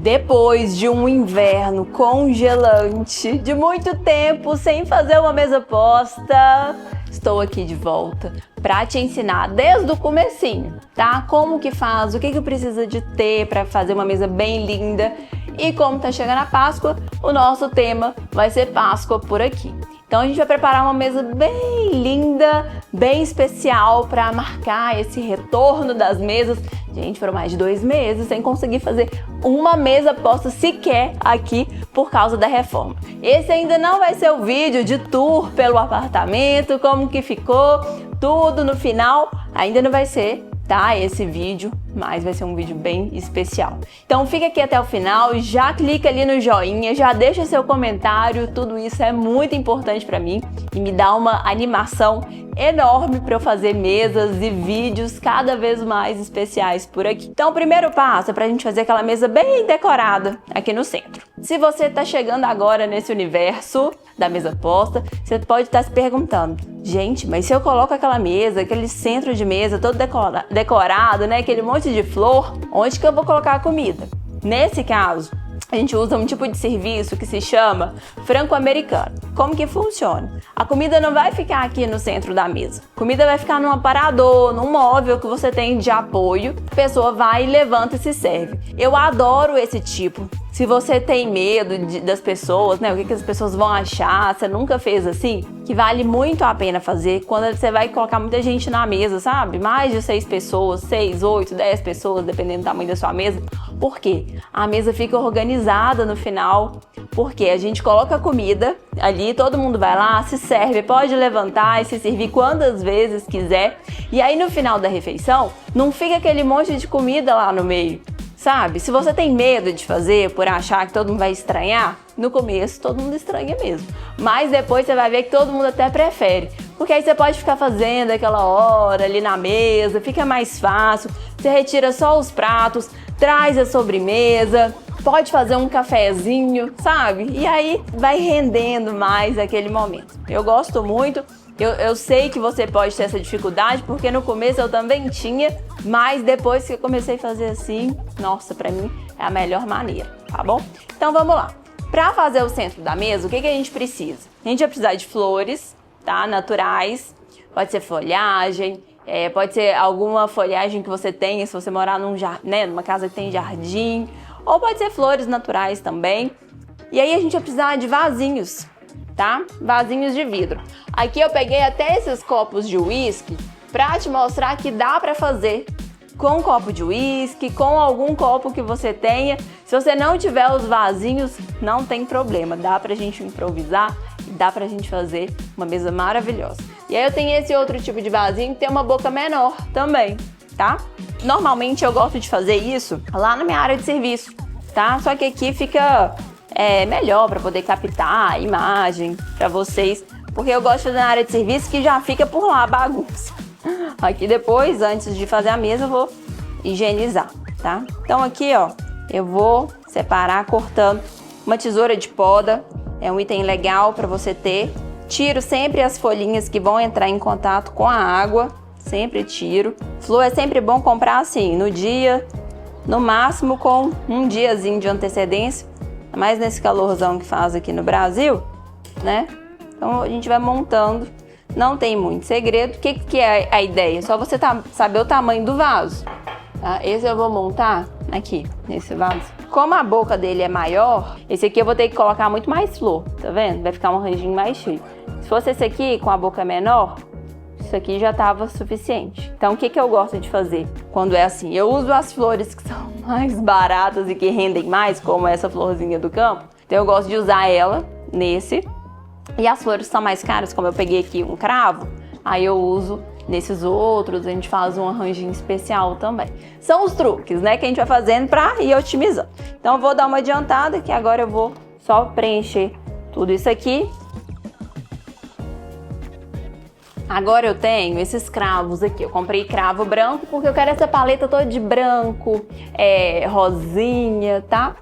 Depois de um inverno congelante, de muito tempo sem fazer uma mesa posta, estou aqui de volta para te ensinar desde o comecinho, tá? Como que faz, o que precisa de ter para fazer uma mesa bem linda. E como tá chegando a Páscoa, o nosso tema vai ser Páscoa por aqui. Então a gente vai preparar uma mesa bem linda, bem especial para marcar esse retorno das mesas. Gente, foram mais de 2 meses sem conseguir fazer uma mesa posta sequer aqui por causa da reforma. Esse ainda não vai ser o vídeo de tour pelo apartamento, como que ficou, tudo no final, ainda não vai ser, tá? Esse vídeo, mas vai ser um vídeo bem especial. Então fica aqui até o final, já clica ali no joinha, já deixa seu comentário, tudo isso é muito importante para mim e me dá uma animação enorme para eu fazer mesas e vídeos cada vez mais especiais por aqui. Então o primeiro passo é para a gente fazer aquela mesa bem decorada aqui no centro. Se você está chegando agora nesse universo da mesa posta, você pode estar se perguntando: gente, mas se eu coloco aquela mesa, aquele centro de mesa todo decorado, né, aquele monte de flor, onde que eu vou colocar a comida? Nesse caso, a gente usa um tipo de serviço que se chama franco-americano. Como que funciona? A comida não vai ficar aqui no centro da mesa. A comida vai ficar num aparador, num móvel que você tem de apoio. A pessoa vai, levanta e se serve. Eu adoro esse tipo. Se você tem medo das pessoas, né? O que as pessoas vão achar, você nunca fez assim, que vale muito a pena fazer quando você vai colocar muita gente na mesa, sabe? Mais de 6 pessoas, 6, 8, 10 pessoas, dependendo do tamanho da sua mesa. Por quê? A mesa fica organizada no final, porque a gente coloca a comida ali, todo mundo vai lá, se serve, pode levantar e se servir quantas vezes quiser. E aí no final da refeição, não fica aquele monte de comida lá no meio. Sabe, se você tem medo de fazer por achar que todo mundo vai estranhar, no começo todo mundo estranha mesmo. Mas depois você vai ver que todo mundo até prefere. Porque aí você pode ficar fazendo aquela hora ali na mesa, fica mais fácil. Você retira só os pratos, traz a sobremesa, pode fazer um cafezinho, sabe? E aí vai rendendo mais aquele momento. Eu gosto muito. Eu sei que você pode ter essa dificuldade, porque no começo eu também tinha, mas depois que eu comecei a fazer assim, nossa, pra mim é a melhor maneira, tá bom? Então vamos lá. Pra fazer o centro da mesa, o que a gente precisa? A gente vai precisar de flores, tá? Naturais, pode ser folhagem, pode ser alguma folhagem que você tenha, se você morar numa casa que tem jardim, ou pode ser flores naturais também. E aí a gente vai precisar de vasinhos, tá? Vasinhos de vidro. Aqui eu peguei até esses copos de uísque pra te mostrar que dá pra fazer com um copo de uísque, com algum copo que você tenha. Se você não tiver os vasinhos, não tem problema. Dá pra gente improvisar e dá pra gente fazer uma mesa maravilhosa. E aí eu tenho esse outro tipo de vasinho que tem uma boca menor também, tá? Normalmente eu gosto de fazer isso lá na minha área de serviço, tá? Só que aqui fica melhor para poder captar a imagem para vocês, porque eu gosto de fazer na área de serviço que já fica por lá a bagunça. Aqui depois, antes de fazer a mesa, eu vou higienizar, tá? Então aqui, ó, eu vou separar cortando uma tesoura de poda, é um item legal para você ter. Tiro sempre as folhinhas que vão entrar em contato com a água, sempre tiro. Flor é sempre bom comprar assim, no dia, no máximo com um diazinho de antecedência, mais nesse calorzão que faz aqui no Brasil, né? Então a gente vai montando, não tem muito segredo. O que é a ideia? Só você saber o tamanho do vaso, tá? Esse eu vou montar aqui, nesse vaso. Como a boca dele é maior, esse aqui eu vou ter que colocar muito mais flor, tá vendo? Vai ficar um ranginho mais cheio. Se fosse esse aqui com a boca menor, isso aqui já estava suficiente. Então o que eu gosto de fazer quando é assim? Eu uso as flores que são mais baratas e que rendem mais, como essa florzinha do campo. Então eu gosto de usar ela nesse. E as flores são mais caras, como eu peguei aqui um cravo, aí eu uso nesses outros, a gente faz um arranjinho especial também. São os truques, né, que a gente vai fazendo para ir otimizando. Então eu vou dar uma adiantada, que agora eu vou só preencher tudo isso aqui. Agora eu tenho esses cravos aqui. Eu comprei cravo branco porque eu quero essa paleta toda de branco, rosinha, tá?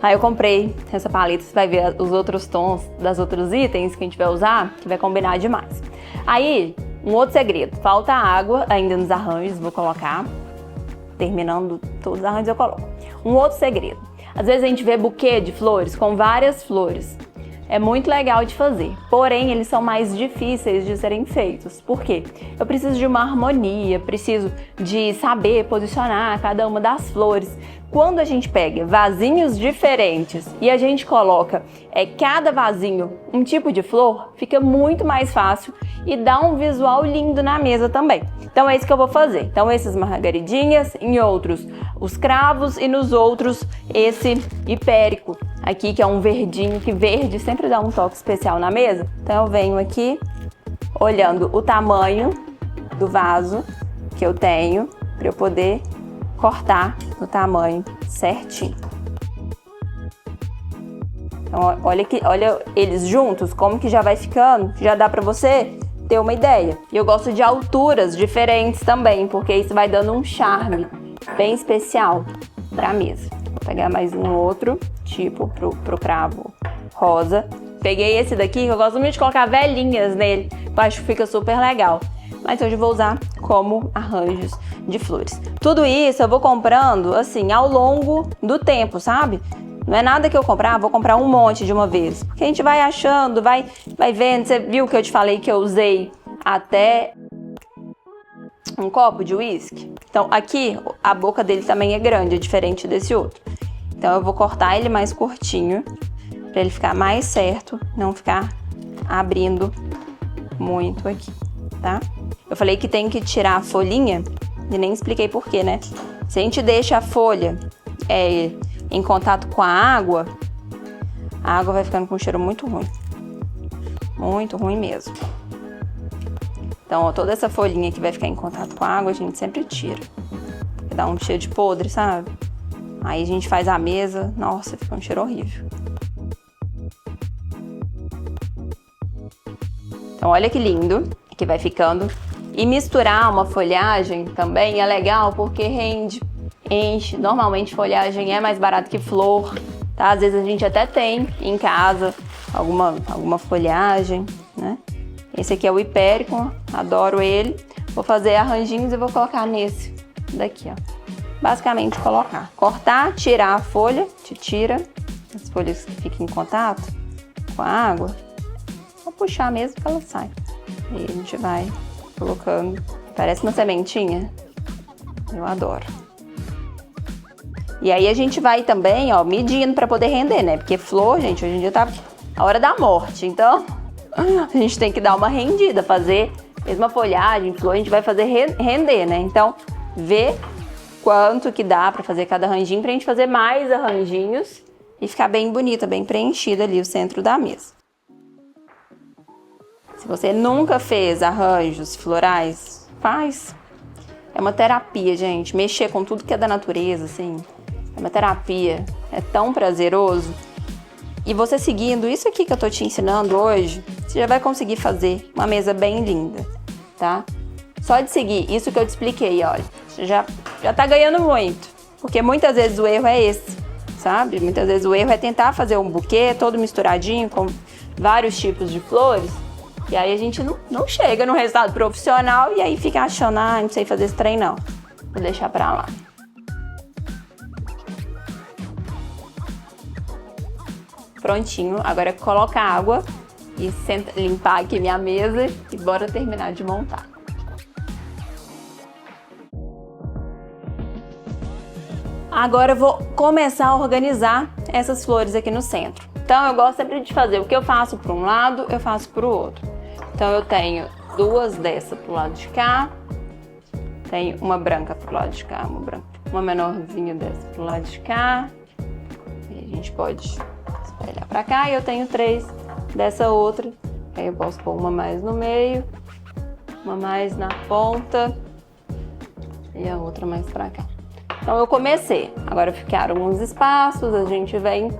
Aí eu comprei essa paleta, você vai ver os outros tons dos outros itens que a gente vai usar, que vai combinar demais. Aí, um outro segredo, falta água ainda nos arranjos, vou colocar. Terminando todos os arranjos eu coloco. Um outro segredo, Às vezes a gente vê buquê de flores com várias flores. É muito legal de fazer, porém eles são mais difíceis de serem feitos. Por quê? Eu preciso de uma harmonia, preciso de saber posicionar cada uma das flores. Quando a gente pega vasinhos diferentes e a gente coloca cada vasinho um tipo de flor, fica muito mais fácil e dá um visual lindo na mesa também. Então é isso que eu vou fazer. Então esses margaridinhas, em outros os cravos e nos outros esse hipérico aqui, que é um verdinho, que verde sempre dá um toque especial na mesa. Então eu venho aqui olhando o tamanho do vaso que eu tenho para eu poder cortar no tamanho certinho. Então olha eles juntos, como que já vai ficando, já dá para você ter uma ideia. E eu gosto de alturas diferentes também, porque isso vai dando um charme bem especial para a mesa. Vou pegar mais um outro tipo pro cravo rosa. Peguei esse daqui, que eu gosto muito de colocar velhinhas nele, eu acho que fica super legal. Mas hoje eu vou usar como arranjos de flores. Tudo isso eu vou comprando assim ao longo do tempo, sabe? Não é nada que eu comprar, vou comprar um monte de uma vez. Porque a gente vai achando, vai vendo. Você viu que eu te falei que eu usei até um copo de uísque? Então aqui a boca dele também é grande, é diferente desse outro. Então eu vou cortar ele mais curtinho, para ele ficar mais certo, não ficar abrindo muito aqui, tá? Eu falei que tem que tirar a folhinha e nem expliquei por quê, né? Se a gente deixa a folha em contato com a água vai ficando com um cheiro muito ruim. Muito ruim mesmo. Então, ó, toda essa folhinha que vai ficar em contato com a água, a gente sempre tira. Dá um cheiro de podre, sabe? Aí a gente faz a mesa, nossa, fica um cheiro horrível. Então, olha que lindo que vai ficando. E misturar uma folhagem também é legal porque rende, enche. Normalmente folhagem é mais barato que flor, tá? Às vezes a gente até tem em casa alguma folhagem, né? Esse aqui é o hipérico, adoro ele. Vou fazer arranjinhos e vou colocar nesse daqui, ó. Basicamente colocar, cortar, tirar a folha, tira as folhas que ficam em contato com a água. Vou puxar mesmo que ela sai. E a gente vai colocando, parece uma sementinha, eu adoro. E aí a gente vai também, ó, medindo para poder render, né? Porque flor, gente, hoje em dia tá a hora da morte, então a gente tem que dar uma rendida, fazer mesmo a folhagem, flor, a gente vai fazer render, né? Então, ver quanto que dá para fazer cada arranjinho, pra gente fazer mais arranjinhos e ficar bem bonita, bem preenchida ali o centro da mesa. Se você nunca fez arranjos florais, faz. É uma terapia, gente. Mexer com tudo que é da natureza, assim, é uma terapia. É tão prazeroso. E você seguindo isso aqui que eu tô te ensinando hoje, você já vai conseguir fazer uma mesa bem linda, tá? Só de seguir isso que eu te expliquei, olha, você já tá ganhando muito. Porque muitas vezes o erro é esse, sabe? Muitas vezes o erro é tentar fazer um buquê todo misturadinho com vários tipos de flores. E aí a gente não chega no resultado profissional e aí fica achando, não sei fazer esse trem não. Vou deixar pra lá. Prontinho, agora coloca água e limpar aqui minha mesa e bora terminar de montar. Agora eu vou começar a organizar essas flores aqui no centro. Então eu gosto sempre de fazer o que eu faço para um lado, eu faço para o outro. Então eu tenho duas dessas pro lado de cá, tenho uma branca pro lado de cá, uma menorzinha dessa pro lado de cá. E a gente pode espelhar pra cá e eu tenho três dessa outra. Aí eu posso pôr uma mais no meio, uma mais na ponta e a outra mais pra cá. Então eu comecei, agora ficaram uns espaços, a gente vem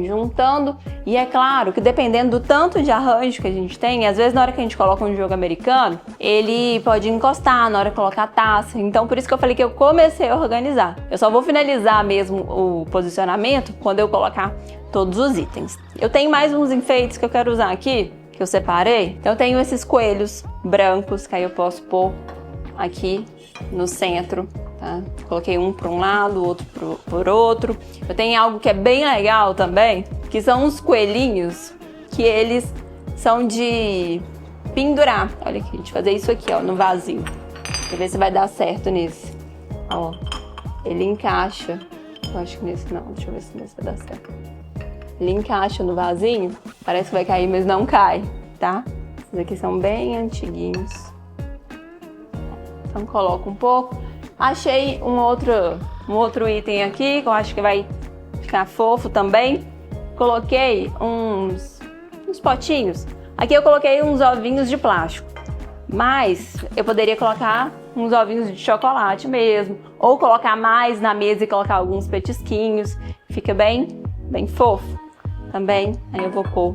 juntando. E é claro que dependendo do tanto de arranjo que a gente tem, às vezes na hora que a gente coloca um jogo americano, ele pode encostar na hora de colocar a taça. Então por isso que eu falei que eu comecei a organizar. Eu só vou finalizar mesmo o posicionamento quando eu colocar todos os itens. Eu tenho mais uns enfeites que eu quero usar aqui, que eu separei. Então eu tenho esses coelhos brancos, que aí eu posso pôr aqui no centro tá? Coloquei um para um lado, outro por outro. Eu tenho algo que é bem legal também, que são uns coelhinhos, que eles são de pendurar. Olha aqui, de fazer isso aqui, ó, no vasinho. Pra ver se vai dar certo nesse. Ó, ele encaixa. Eu acho que nesse não, deixa eu ver se nesse vai dar certo. Ele encaixa no vasinho, parece que vai cair, mas não cai, tá? Esses aqui são bem antiguinhos. Então coloco um pouco. Achei um outro item aqui, que eu acho que vai ficar fofo também. Coloquei uns potinhos. Aqui eu coloquei uns ovinhos de plástico, mas eu poderia colocar uns ovinhos de chocolate mesmo, ou colocar mais na mesa e colocar alguns petisquinhos. Fica bem fofo também. Aí eu vou pôr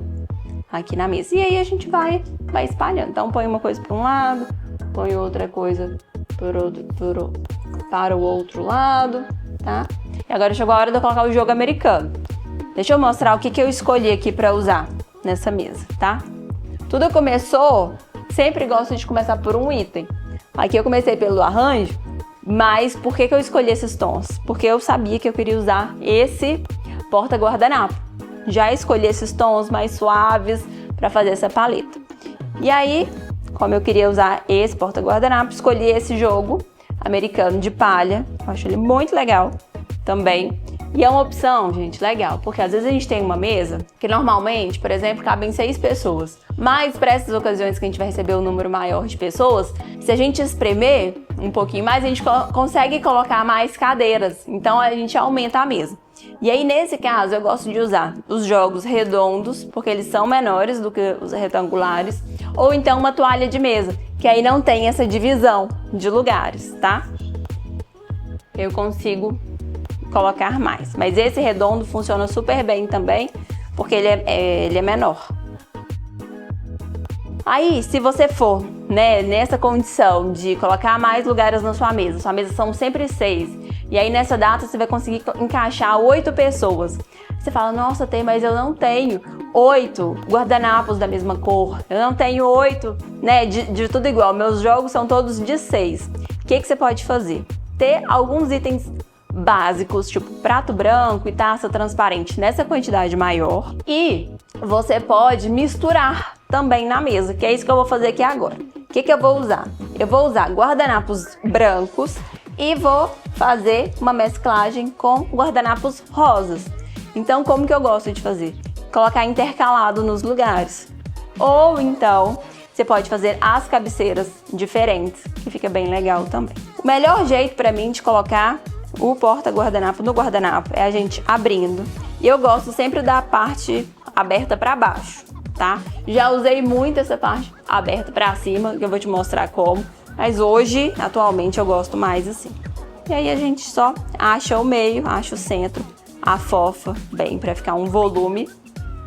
aqui na mesa. E aí a gente vai espalhando. Então põe uma coisa para um lado, põe outra coisa para o outro lado, tá? E agora chegou a hora de eu colocar o jogo americano. Deixa eu mostrar o que eu escolhi aqui para usar nessa mesa, tá? Tudo começou, sempre gosto de começar por um item. Aqui eu comecei pelo arranjo, mas por que eu escolhi esses tons? Porque eu sabia que eu queria usar esse porta-guardanapo. Já escolhi esses tons mais suaves para fazer essa paleta. E aí, como eu queria usar esse porta-guardanapo, escolhi esse jogo americano de palha. Eu acho ele muito legal também. E é uma opção, gente, legal, porque às vezes a gente tem uma mesa que normalmente, por exemplo, cabem 6 pessoas. Mas para essas ocasiões que a gente vai receber um número maior de pessoas, se a gente espremer um pouquinho mais, a gente consegue colocar mais cadeiras. Então a gente aumenta a mesa. E aí, nesse caso, eu gosto de usar os jogos redondos, porque eles são menores do que os retangulares, ou então uma toalha de mesa, que aí não tem essa divisão de lugares, tá? Eu consigo colocar mais. Mas esse redondo funciona super bem também, porque ele é menor. Aí, se você for, né, nessa condição de colocar mais lugares na sua mesa são sempre 6, e aí nessa data você vai conseguir encaixar 8 pessoas. Você fala, nossa, mas eu não tenho 8 guardanapos da mesma cor, eu não tenho 8, né, de tudo igual, meus jogos são todos de 6. O que você pode fazer? Ter alguns itens básicos, tipo prato branco e taça transparente nessa quantidade maior, e você pode misturar também na mesa, que é isso que eu vou fazer aqui agora. O que eu vou usar? Eu vou usar guardanapos brancos e vou fazer uma mesclagem com guardanapos rosas. Então, como que eu gosto de fazer? Colocar intercalado nos lugares. Ou então, você pode fazer as cabeceiras diferentes, que fica bem legal também. O melhor jeito para mim de colocar o porta-guardanapo no guardanapo é a gente abrindo. E eu gosto sempre da parte aberta para baixo, tá? Já usei muito essa parte aberta para cima, que eu vou te mostrar como. Mas hoje, atualmente, eu gosto mais assim. E aí a gente só acha o meio, acha o centro, afofa bem para ficar um volume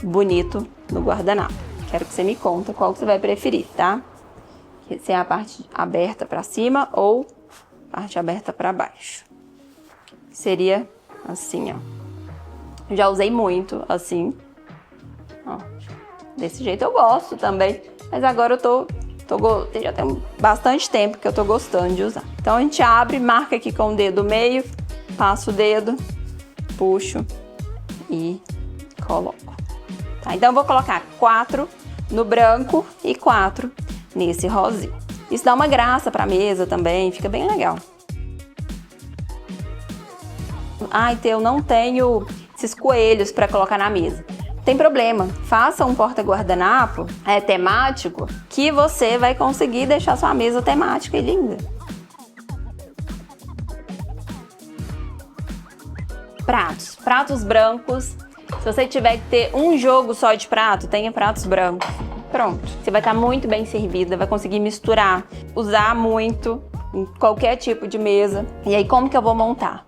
bonito no guardanapo. Quero que você me conta qual que você vai preferir, tá? Se é a parte aberta para cima ou parte aberta para baixo. Seria assim, ó. Já usei muito assim. Ó, desse jeito eu gosto também. Mas agora já tem bastante tempo que eu tô gostando de usar. Então a gente abre, marca aqui com o dedo meio, passo o dedo, puxo e coloco. Tá, então eu vou colocar 4 no branco e 4 nesse rosinho. Isso dá uma graça pra mesa também, fica bem legal. Ai, eu não tenho esses coelhos para colocar na mesa. Tem problema, faça um porta-guardanapo temático que você vai conseguir deixar sua mesa temática e linda. Pratos brancos. Se você tiver que ter um jogo só de prato, tenha pratos brancos. Pronto, você vai estar muito bem servida, vai conseguir misturar, usar muito em qualquer tipo de mesa. E aí, como que eu vou montar?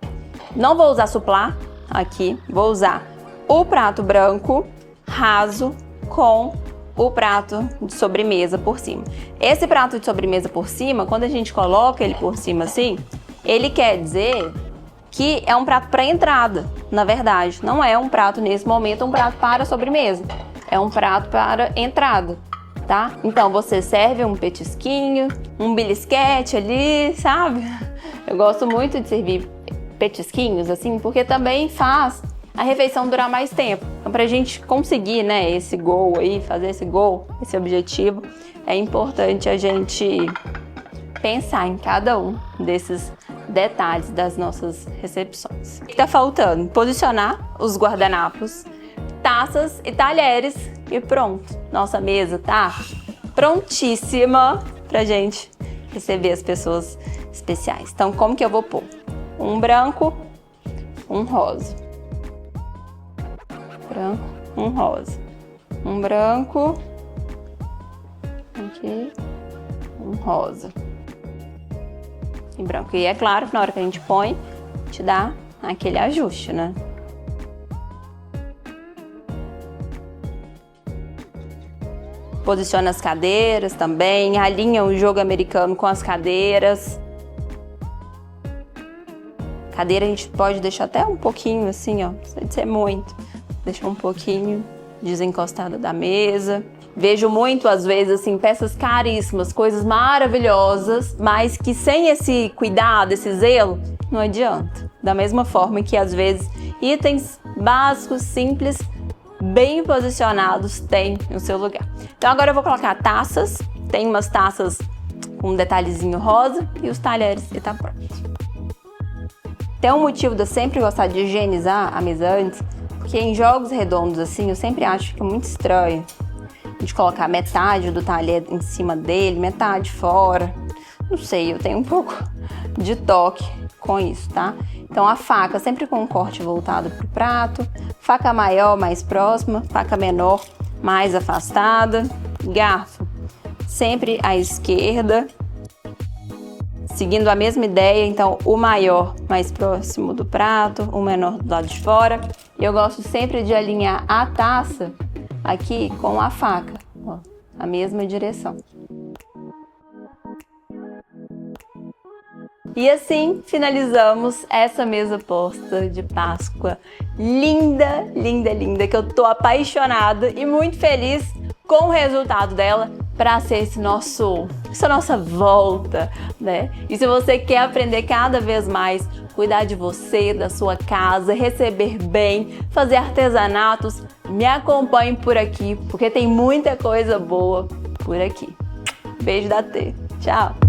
Não vou usar suplá aqui, vou usar o prato branco raso com o prato de sobremesa por cima. Esse prato de sobremesa por cima, quando a gente coloca ele por cima assim, ele quer dizer que é um prato para entrada, na verdade. Não é um prato nesse momento, um prato para sobremesa. É um prato para entrada, tá? Então você serve um petisquinho, um belisquete ali, sabe? Eu gosto muito de servir petisquinhos, assim, porque também faz a refeição durar mais tempo. Então, pra gente conseguir, né, esse goal aí, fazer esse goal, esse objetivo, é importante a gente pensar em cada um desses detalhes das nossas recepções. O que tá faltando? Posicionar os guardanapos, taças e talheres e pronto. Nossa mesa tá prontíssima pra gente receber as pessoas especiais. Então, como que eu vou pôr? Um branco, um rosa. Branco, um rosa. Um branco, aqui, um rosa. E branco. E é claro que na hora que a gente põe, te dá aquele ajuste, né? Posiciona as cadeiras também, alinha o jogo americano com as cadeiras. Cadeira a gente pode deixar até um pouquinho assim, ó, não precisa ser muito. Deixar um pouquinho desencostada da mesa. Vejo muito, às vezes, assim, peças caríssimas, coisas maravilhosas, mas que sem esse cuidado, esse zelo, não adianta. Da mesma forma que, às vezes, itens básicos, simples, bem posicionados, têm o seu lugar. Então, agora eu vou colocar taças. Tem umas taças com um detalhezinho rosa e os talheres e tá pronto. Tem um motivo de eu sempre gostar de higienizar a mesa antes, porque em jogos redondos, assim, eu sempre acho que é muito estranho a gente colocar metade do talher em cima dele, metade fora. Não sei, eu tenho um pouco de toque com isso, tá? Então a faca sempre com um corte voltado pro prato, faca maior mais próxima, faca menor mais afastada, garfo sempre à esquerda, seguindo a mesma ideia, então o maior mais próximo do prato, o menor do lado de fora. Eu gosto sempre de alinhar a taça aqui com a faca, ó, a mesma direção. E assim finalizamos essa mesa posta de Páscoa linda, linda, linda, que eu tô apaixonada e muito feliz com o resultado dela para ser essa nossa volta, né? E se você quer aprender cada vez mais, cuidar de você, da sua casa, receber bem, fazer artesanatos, me acompanhe por aqui, porque tem muita coisa boa por aqui. Beijo da T. Tchau!